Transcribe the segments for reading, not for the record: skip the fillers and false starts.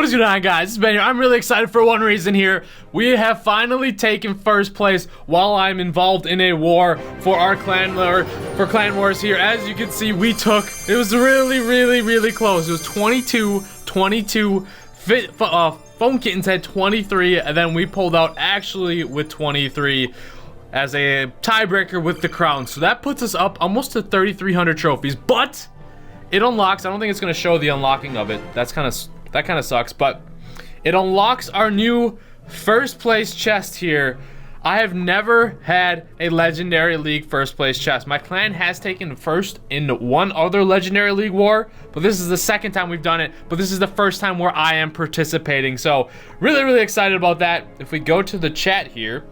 What is going on, guys? It's Ben here. I'm really excited for one reason here. We have finally taken first place while I'm involved in a war for our clan wars here. As you can see, we took, it was really close. It was 22. Phone Kittens had 23, and then we pulled out actually with 23 as a tiebreaker with the crown. So that puts us up almost to 3,300 trophies, but it unlocks. I don't think it's going to show the unlocking of it. That kind of sucks, but it unlocks our new first place chest here. I have never had a Legendary League first place chest. My clan has taken first in one other Legendary League war, but this is the second time we've done it, but this is the first time where I am participating. So really excited about that. If we go to the chat here,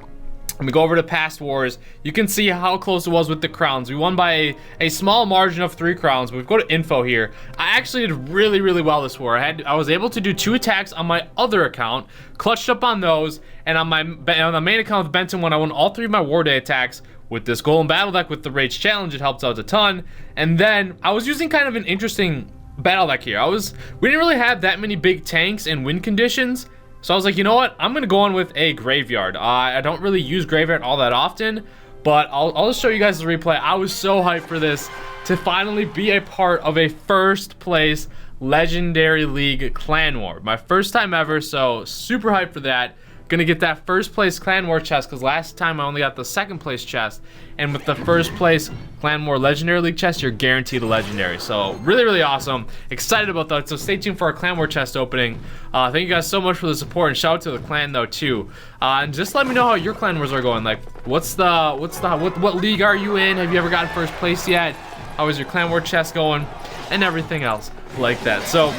and we go over to past wars, you can see how close it was with the crowns. We won by a small margin of 3 crowns. But we go to info here. I actually did really well this war. I was able to do 2 attacks on my other account, clutched up on those, and on the main account with Benton, when I won all 3 of my war day attacks with this golden battle deck with the Rage Challenge, it helps out a ton. And then I was using kind of an interesting battle deck here. We didn't really have that many big tanks and win conditions. So I was like, you know what? I'm going to go on with a Graveyard. I don't really use Graveyard all that often, but I'll just show you guys the replay. I was so hyped for this to finally be a part of a first place Legendary League clan war. My first time ever, so super hyped for that. Gonna get that first place clan war chest, because last time I only got the second place chest, and with the first place clan war Legendary League chest, you're guaranteed a legendary. So really awesome, excited about that. So stay tuned for our clan war chest opening. Thank you guys so much for the support, and shout out to the clan though too. And just let me know how your clan wars are going. Like, what league are you in? Have you ever gotten first place yet? How is your clan war chest going, and everything else like that. So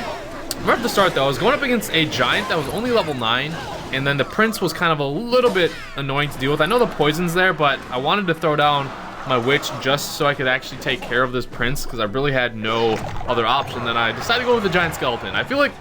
right at the start though, I was going up against a giant that was only level 9. And then the prince was kind of a little bit annoying to deal with. I know the poison's there, but I wanted to throw down my witch just so I could actually take care of this prince, because I really had no other option. Then I decided to go with the giant skeleton. I feel like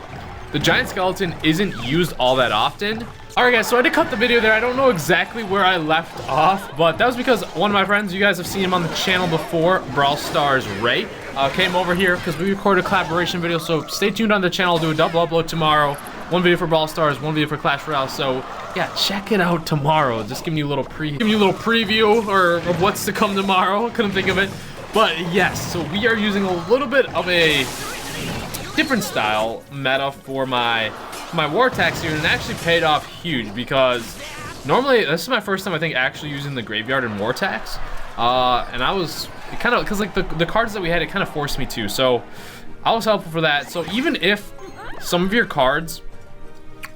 the giant skeleton isn't used all that often. Alright guys, so I did cut the video there. I don't know exactly where I left off, but that was because one of my friends, you guys have seen him on the channel before, Brawl Stars Ray, came over here because we recorded a collaboration video. So stay tuned on the channel. I'll do a double upload tomorrow. One video for Brawl Stars, one video for Clash Royale. So yeah, check it out tomorrow. Just give me a little preview or of what's to come tomorrow. Couldn't think of it, but yes. So we are using a little bit of a different style meta for my war attacks here, and it actually paid off huge, because normally this is my first time I think actually using the Graveyard in war attacks, and I was kind of, because like the cards that we had, it kind of forced me to. So I was helpful for that. So even if some of your cards,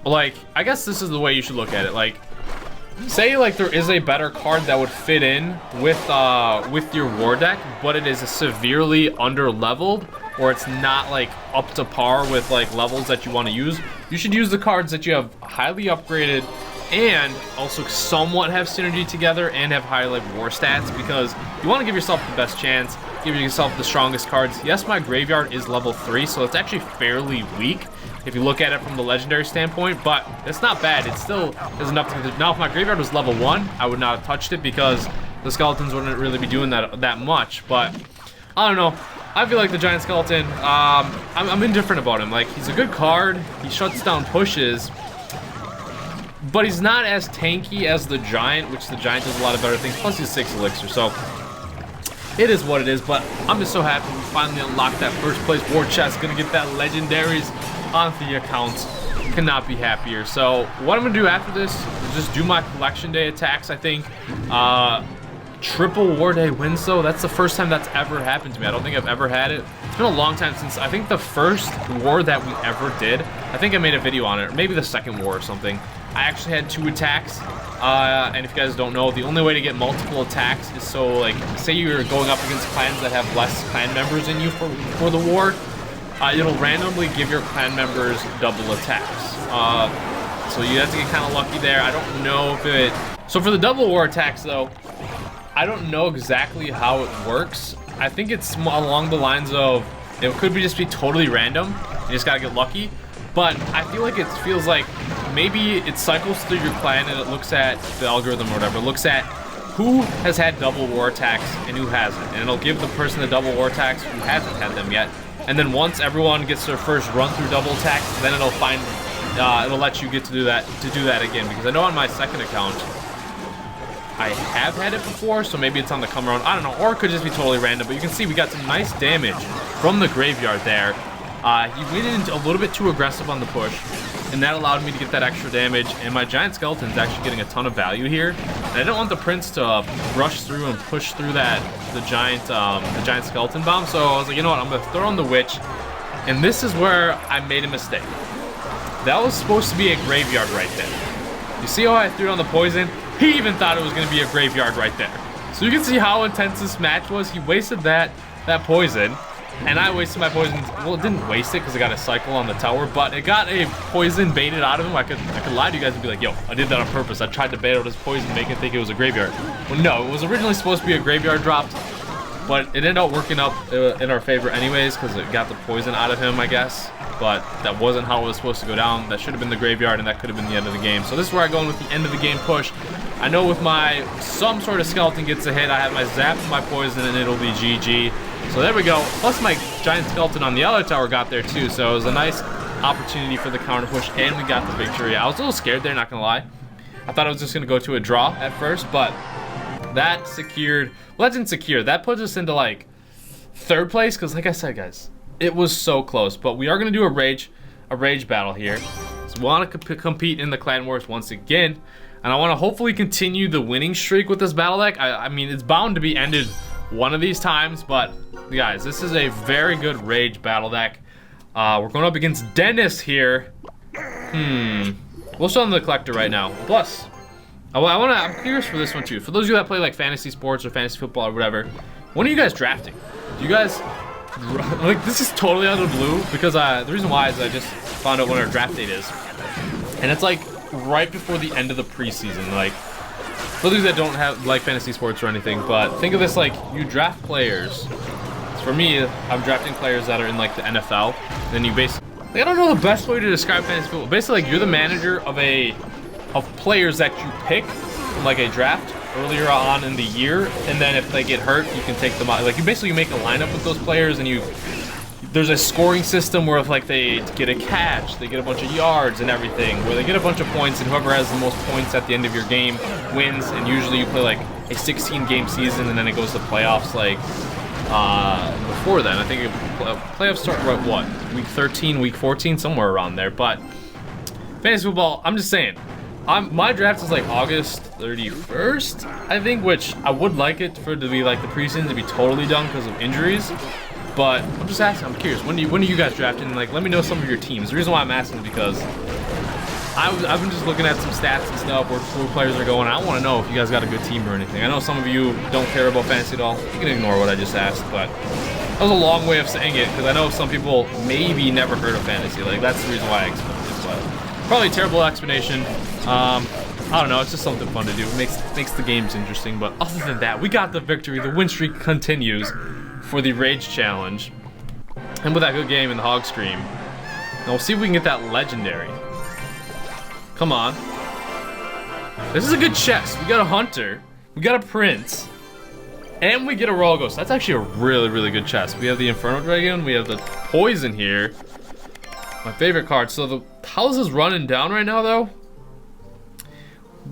like, I guess this is the way you should look at it. Like, say like there is a better card that would fit in with your war deck, but it is severely under leveled, or it's not like up to par with like levels that you want to use. You should use the cards that you have highly upgraded and also somewhat have synergy together and have high like war stats, because you want to give yourself the best chance, give yourself the strongest cards. Yes, my Graveyard is level 3, so it's actually fairly weak if you look at it from the legendary standpoint, but it's not bad. It still is enough to. Now if my Graveyard was level 1, I would not have touched it, because the skeletons wouldn't really be doing that much. But I don't know, I feel like the giant skeleton, I'm indifferent about him. Like, he's a good card, he shuts down pushes, but he's not as tanky as the giant, which the giant does a lot of better things. Plus he's 6 elixir, so it is what it is. But I'm just so happy we finally unlocked that first place war chest. Gonna get that legendaries on the account. Cannot be happier. So what I'm gonna do after this is just do my collection day attacks. I think triple war day wins though. That's the first time that's ever happened to me. I don't think I've ever had it. It's been a long time since, I think the first war that we ever did, I think I made a video on it, or maybe the second war or something. I actually had 2 attacks, and if you guys don't know, the only way to get multiple attacks is, so like, say you're going up against clans that have less clan members in you for the war, it'll randomly give your clan members double attacks. So you have to get kind of lucky there. I don't know if it... So for the double war attacks though, I don't know exactly how it works. I think it's along the lines of, it could just be totally random. You just gotta get lucky. But I feel like it feels like maybe it cycles through your clan and it looks at the algorithm or whatever. It looks at who has had double war attacks and who hasn't. And it'll give the person the double war attacks who hasn't had them yet. And then once everyone gets their first run through double attacks, then it'll let you get to do that again. Because I know on my second account, I have had it before, so maybe it's on the come around. I don't know, or it could just be totally random. But you can see we got some nice damage from the graveyard there. He went in a little bit too aggressive on the push, and that allowed me to get that extra damage. And my giant skeleton's actually getting a ton of value here. And I didn't want the prince to rush through and push through the giant skeleton bomb. So I was like, you know what? I'm gonna throw on the witch. And this is where I made a mistake. That was supposed to be a graveyard right there. You see how I threw on the poison? He even thought it was gonna be a graveyard right there. So you can see how intense this match was. He wasted that poison. And I wasted my poison. Well, it didn't waste it because I got a cycle on the tower, but it got a poison baited out of him. I could lie to you guys and be like, yo, I did that on purpose. I tried to bait out his poison, make it think it was a graveyard. Well, no, it was originally supposed to be a graveyard dropped, but it ended up working up in our favor anyways because it got the poison out of him, I guess. But that wasn't how it was supposed to go down. That should have been the graveyard, and that could have been the end of the game. So this is where I go in with the end of the game push. I know with some sort of skeleton gets a hit, I have my zap and my poison, and it'll be GG. So there we go. Plus my giant skeleton on the other tower got there too. So it was a nice opportunity for the counter push, and we got the victory. I was a little scared there, not gonna lie. I thought I was just gonna go to a draw at first, but that secured. Well, that didn't secure. That puts us into like third place because, like I said, guys, it was so close. But we are gonna do a rage battle here. So we want to compete in the Clan Wars once again, and I want to hopefully continue the winning streak with this battle deck. I mean, it's bound to be ended one of these times, but guys, this is a very good rage battle deck. We're going up against Dennis here. We'll show them the collector right now. Plus, I'm curious for this one too. For those of you that play like fantasy sports or fantasy football or whatever, when are you guys drafting? Do you guys like, this is totally out of the blue because the reason why is I just found out when our draft date is, and it's like right before the end of the preseason. Like, for those that don't have like fantasy sports or anything, but think of this like you draft players. For me, I'm drafting players that are in like the NFL. Then you basically, like, I don't know the best way to describe fantasy football. Basically, like, you're the manager of players that you pick from like a draft earlier on in the year, and then if they get hurt, you can take them out. Like, you basically make a lineup with those players, and there's a scoring system where if like they get a catch, they get a bunch of yards and everything, where they get a bunch of points, and whoever has the most points at the end of your game wins. And usually you play like a 16-game season, and then it goes to playoffs like before then. I think playoffs start at what, week 13, week 14, somewhere around there. But fantasy football, I'm just saying, my draft is like August 31st, I think, which I would like it for it to be like the preseason to be totally done because of injuries. But I'm just asking, I'm curious, when are you guys drafting? Like, let me know some of your teams. The reason why I'm asking is because I've been just looking at some stats and stuff where players are going. I want to know if you guys got a good team or anything. I know some of you don't care about fantasy at all. You can ignore what I just asked, but that was a long way of saying it because I know some people maybe never heard of fantasy. Like, that's the reason why I explained it. But probably a terrible explanation. I don't know. It's just something fun to do. It makes the games interesting. But other than that, we got the victory. The win streak continues for the Rage Challenge. And with that good game in the Hog Stream. Now we'll see if we can get that legendary. Come on. This is a good chest. We got a Hunter. We got a Prince. And we get a Royal Ghost. That's actually a really, really good chest. We have the Inferno Dragon. We have the Poison here. My favorite card. So the house is running down right now, though.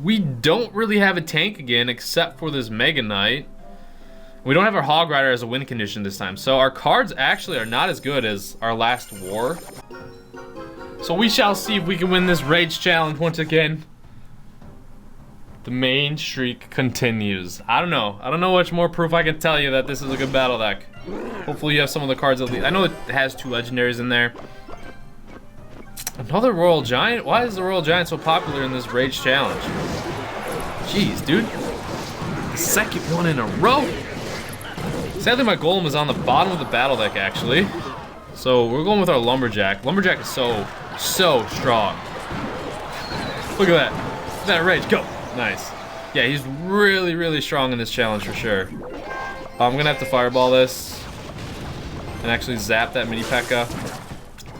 We don't really have a tank again, except for this Mega Knight. We don't have our Hog Rider as a win condition this time. So our cards actually are not as good as our last war. So we shall see if we can win this Rage Challenge once again. The main streak continues. I don't know much more proof I can tell you that this is a good battle deck. Hopefully you have some of the cards at least. I know it has 2 legendaries in there. Another Royal Giant? Why is the Royal Giant so popular in this Rage Challenge? Jeez, dude. The second one in a row. Sadly, my Golem is on the bottom of the battle deck, actually. So we're going with our Lumberjack. Lumberjack is so strong. Look at that. Look at that rage. Go. Nice. Yeah, he's really, really strong in this challenge for sure. I'm going to have to fireball this and actually zap that mini P.E.K.K.A.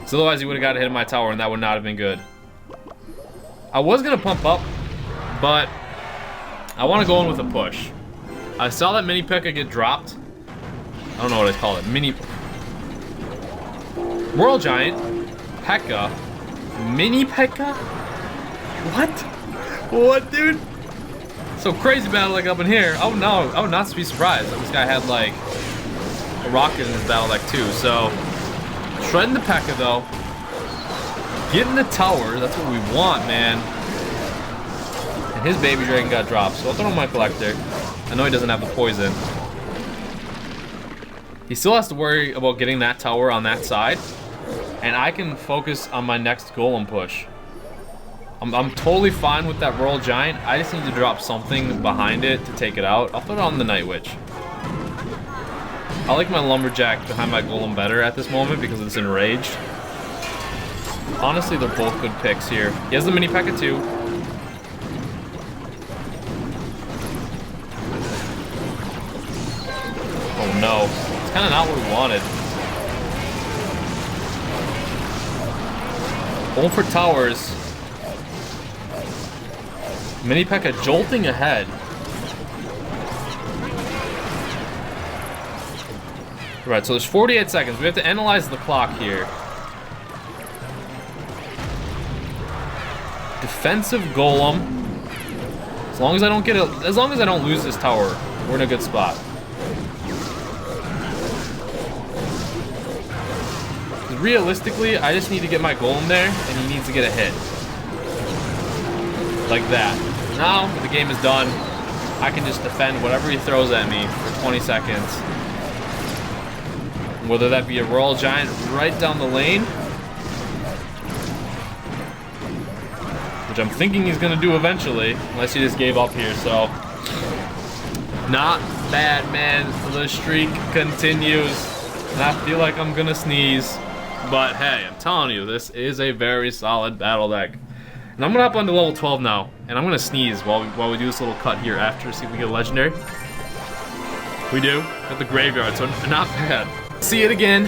So otherwise he would have got a hit in my tower and that would not have been good. I was going to pump up, but I want to go in with a push. I saw that mini P.E.K.K.A get dropped. I don't know what I call it. Mini... Royal Giant. P.E.K.K.A. Mini P.E.K.K.A? What? What, dude? So crazy battle like up in here. Oh no, I would not be surprised if this guy had like a rocket in his battle deck too. So shredding the P.E.K.K.A though. Getting the tower, that's what we want, man. And his baby dragon got dropped, so I'll throw in my collector. I know he doesn't have the poison. He still has to worry about getting that tower on that side. And I can focus on my next golem push. I'm totally fine with that Royal Giant. I just need to drop something behind it to take it out. I'll put it on the Night Witch. I like my Lumberjack behind my Golem better at this moment because it's enraged. Honestly, they're both good picks here. He has the mini P.E.K.K.A too. Oh no. It's kind of not what we wanted. Going for towers. Mini P.E.K.K.A jolting ahead. Right, so there's 48 seconds. We have to analyze the clock here. Defensive golem. As long as I don't get it, as long as I don't lose this tower, we're in a good spot. Realistically, I just need to get my golem there, and he needs to get a hit. Like that. Now, the game is done. I can just defend whatever he throws at me for 20 seconds. Whether that be a Royal Giant right down the lane, which I'm thinking he's gonna do eventually, unless he just gave up here, so. Not bad, man. The streak continues. And I feel like I'm gonna sneeze. But hey, I'm telling you, this is a very solid battle deck. And I'm gonna hop onto level 12 now, and I'm gonna sneeze while we do this little cut here after, see if we get a legendary. We do. Got the graveyard, so not bad. See it again.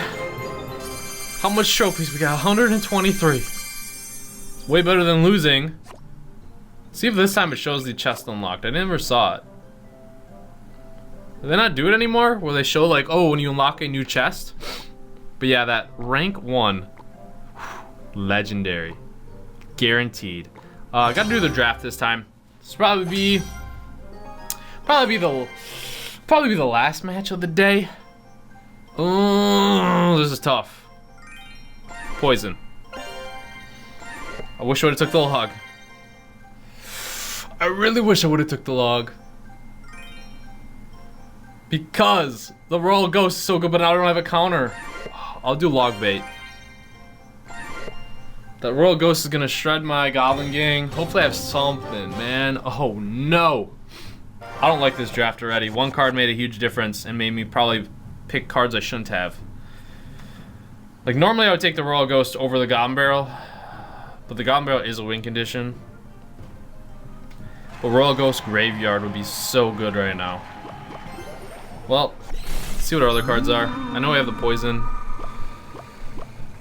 How much trophies we got? 123. It's way better than losing. See if this time it shows the chest unlocked. I never saw it. Did they not do it anymore? Where they show like, oh, when you unlock a new chest? But yeah, that rank 1. Legendary. Guaranteed. Gotta do the draft this time. This will probably be the last match of the day. Oh, this is tough. Poison. I wish I would've took the log. I really wish I would've took the log. Because the Royal Ghost is so good, but now I don't have a counter. I'll do log bait. That Royal Ghost is gonna shred my Goblin Gang. Hopefully I have something, man. Oh no. I don't like this draft already. One card made a huge difference and made me probably pick cards I shouldn't have. Like normally I would take the Royal Ghost over the Goblin Barrel, but the Goblin Barrel is a win condition. But Royal Ghost Graveyard would be so good right now. Well, let's see what our other cards are. I know we have the poison.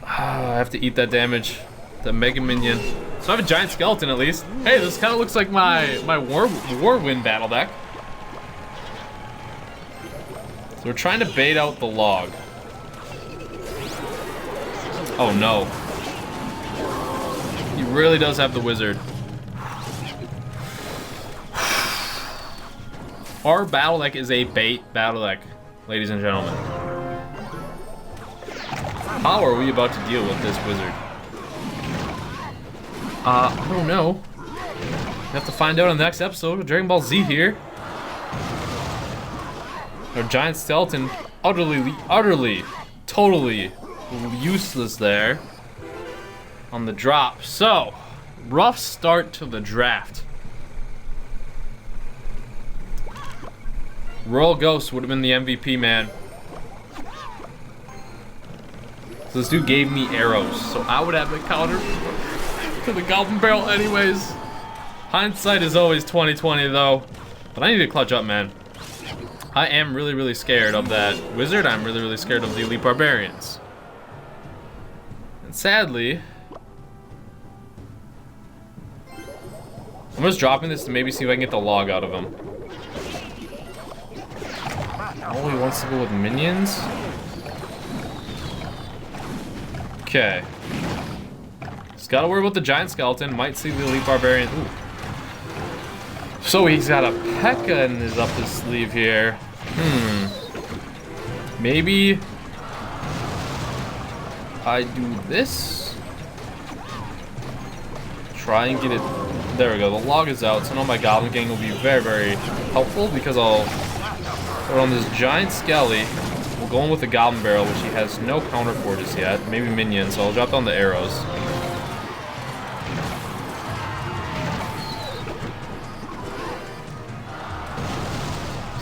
I have to eat that damage. The Mega Minion. So I have a giant skeleton at least. Hey, this kind of looks like my Warwind battle deck. So we're trying to bait out the log. Oh no. He really does have the wizard. Our battle deck is a bait battle deck, ladies and gentlemen. How are we about to deal with this wizard? I don't know. We have to find out in the next episode of Dragon Ball Z here. Our giant skeleton utterly, totally useless there on the drop. So, rough start to the draft. Royal Ghost would have been the MVP, man. So this dude gave me arrows, so I would have the counter to the Goblin Barrel anyways. Hindsight is always 20/20 though. But I need to clutch up, man. I am really scared of that wizard. I'm really scared of the elite barbarians. And sadly, I'm just dropping this to maybe see if I can get the log out of him. Oh, he wants to go with minions? Okay. He's gotta worry about the giant skeleton. Might see the elite barbarian. Ooh. So he's got a P.E.K.K.A in his up his sleeve here. Maybe I do this. Try and get it. There we go. The log is out, so now my goblin gang will be very, very helpful because I'll put on this giant skelly. We'll go in with the goblin barrel, which he has no counter for just yet. Maybe minions, so I'll drop down the arrows.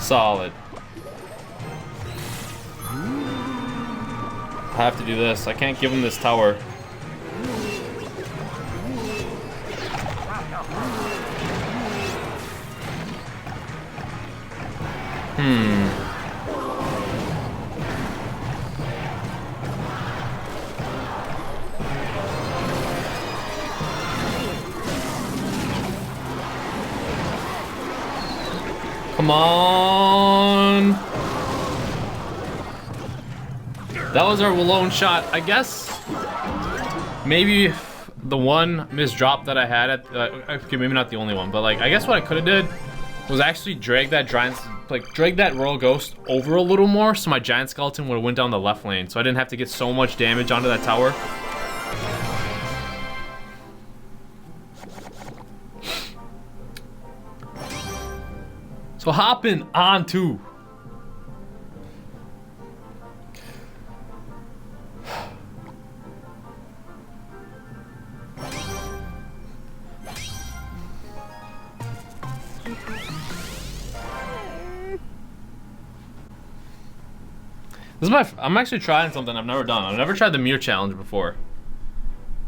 Solid. I have to do this. I can't give him this tower. Come on. That was our lone shot. I guess maybe the one missed drop that I had at okay, maybe not the only one, but like I guess what I could have did was actually drag that Royal Ghost over a little more so my giant skeleton would have went down the left lane so I didn't have to get so much damage onto that tower. So hopping on to I'm actually trying something I've never done. I've never tried the mirror challenge before.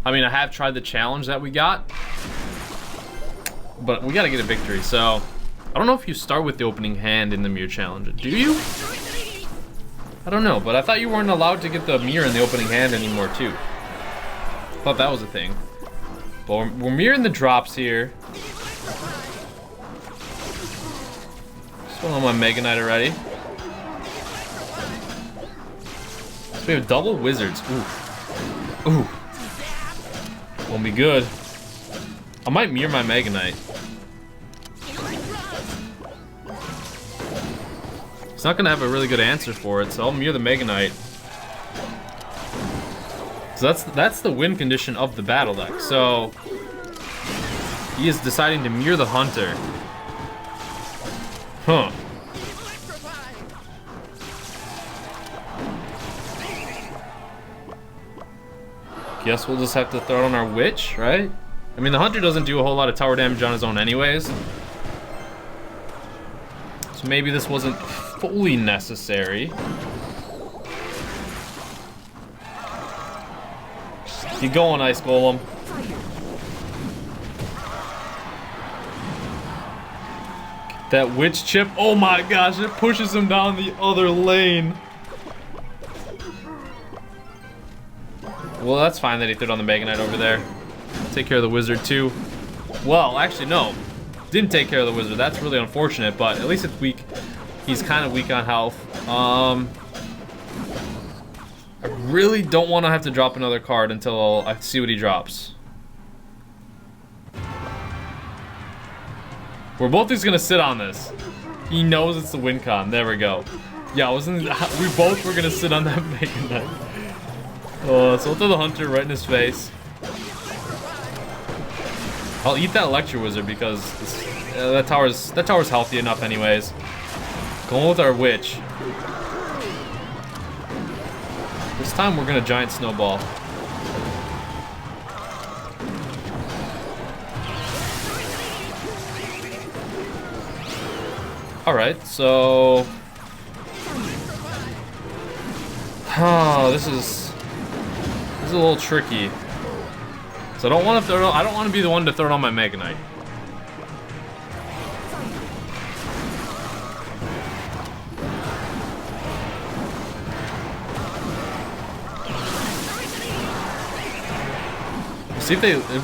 I mean, I have tried the challenge that we got, but we gotta get a victory, so I don't know if you start with the opening hand in the mirror challenge. Do you? I don't know, but I thought you weren't allowed to get the mirror in the opening hand anymore, too. I thought that was a thing. But we're mirroring the drops here. Just went on my Mega Knight already. So we have double wizards. Ooh. Ooh. Won't be good. I might mirror my Mega Knight. It's not gonna have a really good answer for it, so I'll mirror the Mega Knight. So that's the win condition of the battle deck. So he is deciding to mirror the hunter. Huh. Guess we'll just have to throw it on our witch, right? I mean, the hunter doesn't do a whole lot of tower damage on his own anyways. So maybe this wasn't fully necessary. Keep going, Ice Golem. Get that witch chip. Oh my gosh, it pushes him down the other lane. Well, that's fine that he threw it on the Mega Knight over there. Take care of the wizard too. Well, actually no. Didn't take care of the wizard. That's really unfortunate, but at least it's weak. He's kind of weak on health. I really don't want to have to drop another card until I see what he drops. We're both just gonna sit on this. He knows it's the win con. There we go. Yeah, we both were gonna sit on that Mega Knight. Oh, so I'll throw the hunter right in his face. I'll eat that Electro Wizard because that tower's healthy enough anyways. Going with our witch. This time we're gonna giant snowball. Alright, so this is a little tricky. So I don't want to be the one to throw it on my Mega Knight.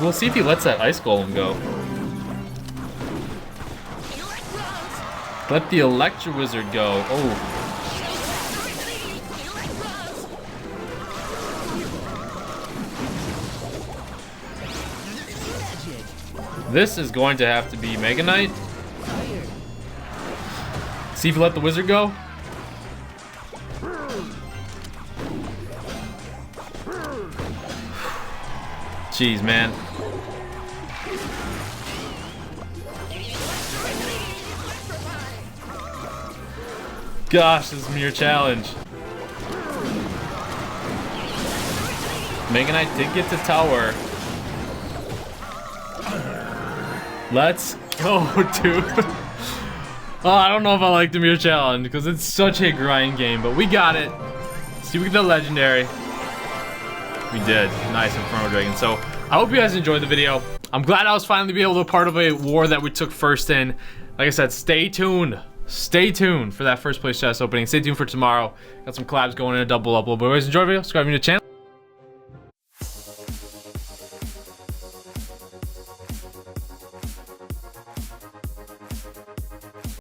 We'll see if he lets that Ice Golem go. Let the Electro Wizard go. Oh. This is going to have to be Mega Knight. See if you let the wizard go. Jeez, man. Gosh, this is mere challenge. Mega Knight did get to tower. Let's go, dude. Oh, I don't know if I like the mirror challenge because it's such a grind game, but we got it. See, we get the legendary. We did. Nice Inferno Dragon. So I hope you guys enjoyed the video. I'm glad I was finally be able to be part of a war that we took first in. Like I said, stay tuned. Stay tuned for that first place chest opening. Stay tuned for tomorrow. Got some collabs going in a double upload. But always enjoy the video. Subscribe to the channel.